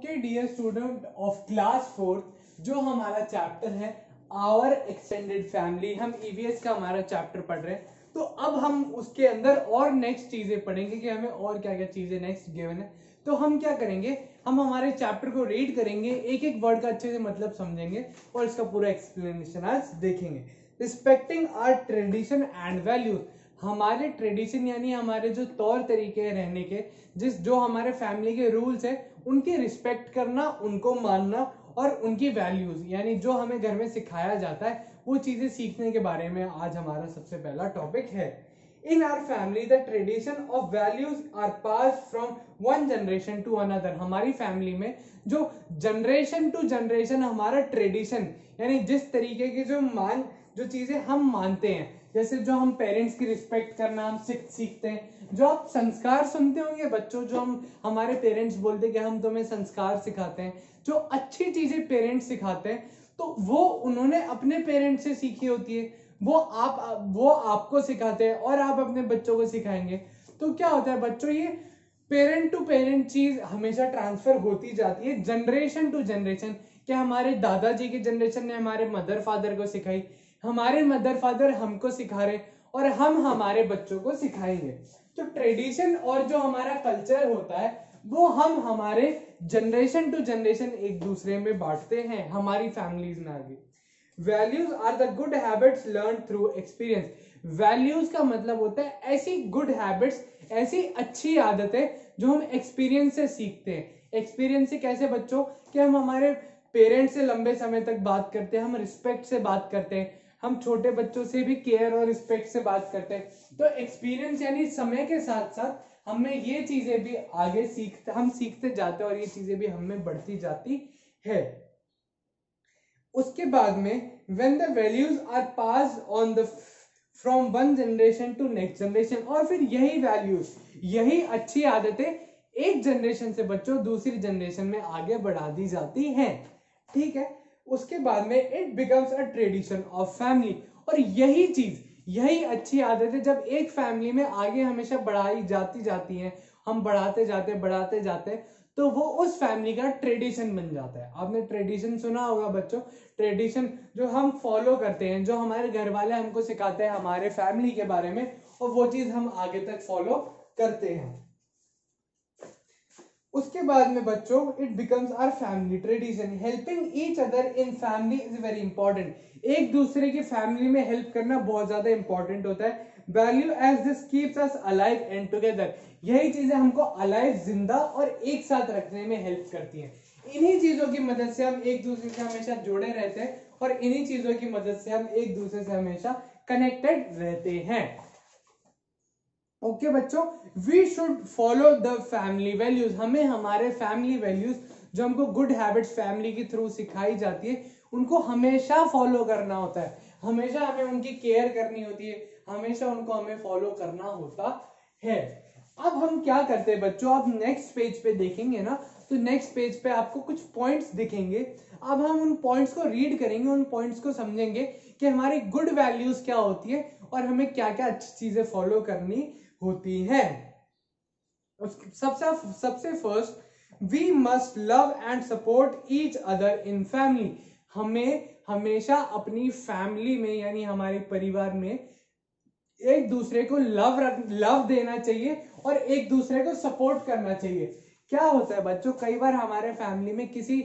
Okay dear student of class 4th, जो हमारा chapter है आवर एक्सटेंडेड फैमिली, हम ईवीएस का हमारा चैप्टर पढ़ रहे हैं। तो अब हम उसके अंदर और नेक्स्ट चीजें पढ़ेंगे कि हमें और क्या क्या चीजें नेक्स्ट गिवन है। तो हम क्या करेंगे, हम हमारे चैप्टर को रीड करेंगे, एक एक वर्ड का अच्छे से मतलब समझेंगे और इसका पूरा एक्सप्लेनेशन आज देखेंगे। Respecting our tradition and values, हमारे ट्रेडिशन यानी हमारे जो तौर तरीके हैं रहने के, जो हमारे फैमिली के रूल्स है उनकी रिस्पेक्ट करना, उनको मानना और उनकी वैल्यूज यानी जो हमें घर में सिखाया जाता है वो चीजें सीखने के बारे में आज हमारा सबसे पहला टॉपिक है। In our family the tradition of values are pass from one generation to another. हमारी फैमिली में जो जनरेशन टू जनरेशन हमारा ट्रेडिशन यानी जिस तरीके की जो चीजें हम मानते हैं, जैसे जो हम पेरेंट्स की रिस्पेक्ट करना हम सीखते हैं, जो आप संस्कार सुनते होंगे बच्चों, जो हमारे पेरेंट्स बोलते हैं कि हम तुम्हें संस्कार सिखाते हैं, जो अच्छी चीजें पेरेंट्स सिखाते हैं तो वो उन्होंने अपने पेरेंट्स से सीखी होती है, वो आपको सिखाते हैं और आप अपने बच्चों को सिखाएंगे। तो क्या होता है बच्चों, ये पेरेंट टू पेरेंट चीज हमेशा ट्रांसफर होती जाती है जनरेशन टू जनरेशन। क्या हमारे दादाजी की जनरेशन ने हमारे मदर फादर को सिखाई, हमारे मदर फादर हमको सिखा रहे और हम हमारे बच्चों को सिखाएंगे। तो ट्रेडिशन और जो हमारा कल्चर होता है वो हम हमारे जनरेशन टू जनरेशन एक दूसरे में बांटते हैं हमारी फैमिलीज में आगे। Values are the good habits learn through experience. Values का मतलब होता है ऐसी गुड हैबिट्स, ऐसी अच्छी आदतें जो हम एक्सपीरियंस से सीखते हैं। एक्सपीरियंस से कैसे बच्चों, कि हम हमारे पेरेंट्स से लंबे समय तक बात करते हैं, हम रिस्पेक्ट से बात करते हैं, हम छोटे बच्चों से भी केयर और रिस्पेक्ट से बात करते हैं। तो एक्सपीरियंस यानी समय के साथ साथ हमें ये चीजें भी आगे सीखते जाते हैं और ये चीजें भी हमें बढ़ती जाती है। उसके बाद में when the values are passed on the from one generation to next generation, और फिर यही वैल्यूज, यही अच्छी आदतें एक जनरेशन से बच्चों दूसरी जनरेशन में आगे बढ़ा दी जाती हैं। ठीक है, उसके बाद में it becomes a tradition of family, और यही चीज, यही अच्छी आदतें जब एक फैमिली में आगे हमेशा बढ़ाई जाती हैं, हम बढ़ाते जाते तो वो उस फैमिली का ट्रेडिशन बन जाता है। आपने ट्रेडिशन सुना होगा बच्चों, ट्रेडिशन जो हम फॉलो करते हैं, जो हमारे घर वाले हमको सिखाते हैं हमारे फैमिली के बारे में, और वो चीज हम आगे तक फॉलो करते हैं। उसके बाद में बच्चों it becomes our family tradition. Helping each other in family is very important. एक दूसरे की फैमिली में हेल्प करना बहुत ज्यादा इंपॉर्टेंट होता है। Value as this keeps us alive and together. यही चीजें हमको अलाइव, जिंदा और एक साथ रखने में हेल्प करती हैं। इन्हीं चीजों की मदद से हम एक दूसरे से हमेशा जुड़े रहते हैं और इन्हीं चीजों की मदद से हम एक दूसरे से हमेशा कनेक्टेड रहते हैं। ओके बच्चों, we should follow the family values. हमें हमारे फैमिली वैल्यूज जो हमको गुड हैबिट्स फैमिली के थ्रू सिखाई जाती है उनको हमेशा फॉलो करना होता है, हमेशा हमें उनकी केयर करनी होती है, हमेशा उनको हमें फॉलो करना होता है। अब हम क्या करते हैं बच्चों, आप नेक्स्ट पेज पे देखेंगे ना, तो नेक्स्ट पेज पे आपको कुछ पॉइंट्स दिखेंगे। अब हम उन पॉइंट्स को रीड करेंगे, उन पॉइंट्स को समझेंगे कि हमारी गुड वैल्यूज क्या होती है और हमें क्या क्या अच्छी चीजें फॉलो करनी होती है। सबसे first, we must love and support each other in family. हमें हमेशा अपनी फैमिली में यानी हमारे परिवार में एक दूसरे को लव देना चाहिए और एक दूसरे को सपोर्ट करना चाहिए। क्या होता है बच्चों, कई बार हमारे फैमिली में किसी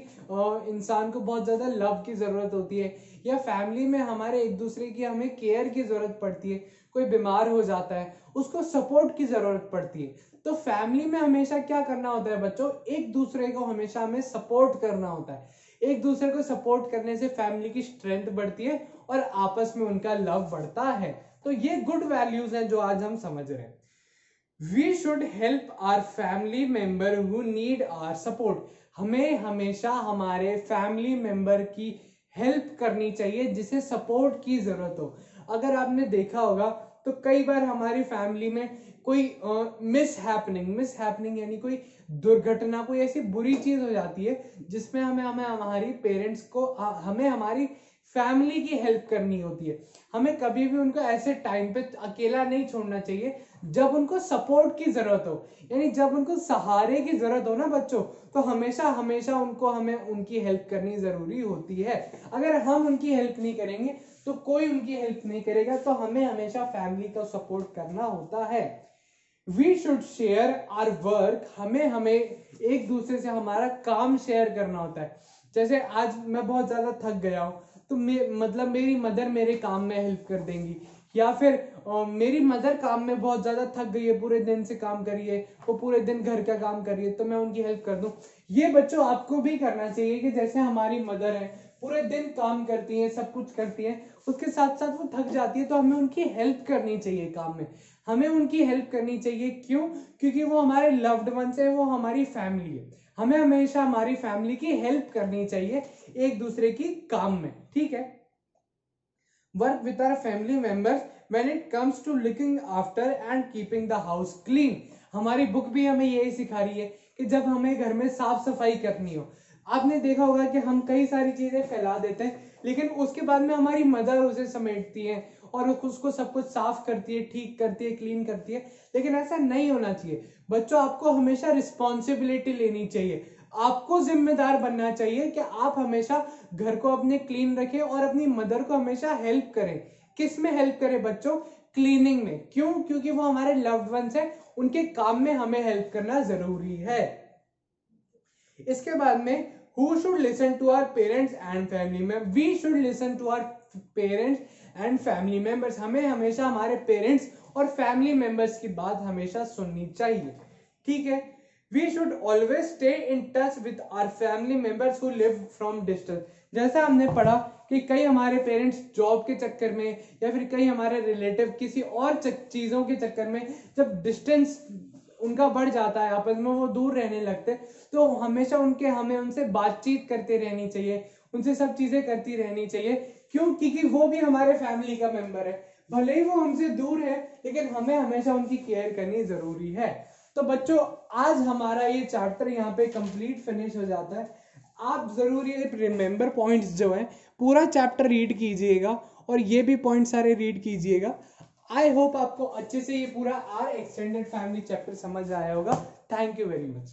इंसान को बहुत ज्यादा लव की जरूरत होती है, या फैमिली में हमारे एक दूसरे की हमें केयर की जरूरत पड़ती है, कोई बीमार हो जाता है उसको सपोर्ट की जरूरत पड़ती है। तो फैमिली में हमेशा क्या करना होता है बच्चों, एक दूसरे को हमेशा हमें सपोर्ट करना होता है। एक दूसरे को सपोर्ट करने से फैमिली की स्ट्रेंथ बढ़ती है और आपस में उनका लव बढ़ता है। तो ये गुड वैल्यूज हैं जो आज हम समझ रहे हैं। We should help our family member who need our support. हमें हमेशा हमारे फैमिली मेंबर की हेल्प करनी चाहिए जिसे सपोर्ट की जरूरत हो। अगर आपने देखा होगा तो कई बार हमारी फैमिली में कोई मिस हैपनिंग यानी कोई दुर्घटना, कोई ऐसी बुरी चीज हो जाती है जिसमें हमें हमारी पेरेंट्स को, हमें हमारी फैमिली की हेल्प करनी होती है। हमें कभी भी उनको ऐसे टाइम पे अकेला नहीं छोड़ना चाहिए जब उनको सपोर्ट की जरूरत हो, यानी जब उनको सहारे की जरूरत हो ना बच्चों, तो हमेशा हमेशा उनको हमें उनकी हेल्प करनी जरूरी होती है। अगर हम उनकी हेल्प नहीं करेंगे तो कोई उनकी हेल्प नहीं करेगा, तो हमें हमेशा फैमिली का सपोर्ट करना होता है। We should share our work, हमें एक दूसरे से हमारा काम शेयर करना होता है। जैसे आज मैं बहुत ज्यादा थक गया हूँ, तो मतलब मेरी मदर मेरे काम में हेल्प कर देंगी, या फिर मेरी मदर काम में बहुत ज्यादा थक गई है, पूरे दिन से काम करी है, वो पूरे दिन घर का काम कर रही है, तो मैं उनकी हेल्प कर दूं। ये बच्चों आपको भी करना चाहिए कि जैसे हमारी मदर है, पूरे दिन काम करती है, सब कुछ करती है, उसके साथ साथ वो थक जाती है, तो हमें उनकी हेल्प करनी चाहिए काम में। हमें उनकी हेल्प करनी चाहिए, क्यों? क्योंकि वो हमारे लव्ड वंस है, वो हमारी फैमिली है। हमें हमेशा हमारी फैमिली की हेल्प करनी चाहिए एक दूसरे की काम में, ठीक है। Work with our family members when it comes to looking after and keeping the house clean. हमारी बुक भी हमें यही सिखा रही है कि जब हमें घर में साफ सफाई करनी हो, आपने देखा होगा कि हम कई सारी चीजें फैला देते हैं, लेकिन उसके बाद में हमारी मदर उसे समेटती है और उसको सब कुछ साफ करती है, ठीक करती है, क्लीन करती है। लेकिन ऐसा नहीं होना चाहिए बच्चों, आपको हमेशा रिस्पॉन्सिबिलिटी लेनी चाहिए, आपको जिम्मेदार बनना चाहिए कि आप हमेशा घर को अपने क्लीन रखें और अपनी मदर को हमेशा हेल्प करें। किस में हेल्प करें बच्चों? क्लीनिंग में। क्यों? क्योंकि वो हमारे लव्ड वंस हैं, उनके काम में हमें हेल्प करना जरूरी है। इसके बाद में who should listen to our parents and family members? We should listen to our parents and family members। हमें हमेशा हमारे पेरेंट्स और फैमिली मेंबर्स की बात हमेशा सुननी चाहिए, ठीक है। We should always stay in touch with our family members who live from distance। जैसा हमने पढ़ा कि कई हमारे पेरेंट्स जॉब के चक्कर में या फिर कई हमारे रिलेटिव किसी और चीजों के चक्कर में जब डिस्टेंस उनका बढ़ जाता है, आपस में वो दूर रहने लगते, तो हमेशा हमें उनसे बातचीत करते रहनी चाहिए, उनसे सब चीजें करती रहनी चाहिए। क्यों? क्योंकि वो भी हमारे फैमिली का मेंबर है, भले ही वो हमसे दूर है, लेकिन हमें हमेशा उनकी केयर करनी जरूरी है। तो बच्चों आज हमारा ये चैप्टर यहाँ पे कंप्लीट फिनिश हो जाता है। आप जरूर ये रिमेंबर पॉइंट्स जो है पूरा चैप्टर रीड कीजिएगा और ये भी पॉइंट सारे रीड कीजिएगा। आई होप आपको अच्छे से ये पूरा आर एक्सटेंडेड फैमिली चैप्टर समझ आया होगा। Thank you very much.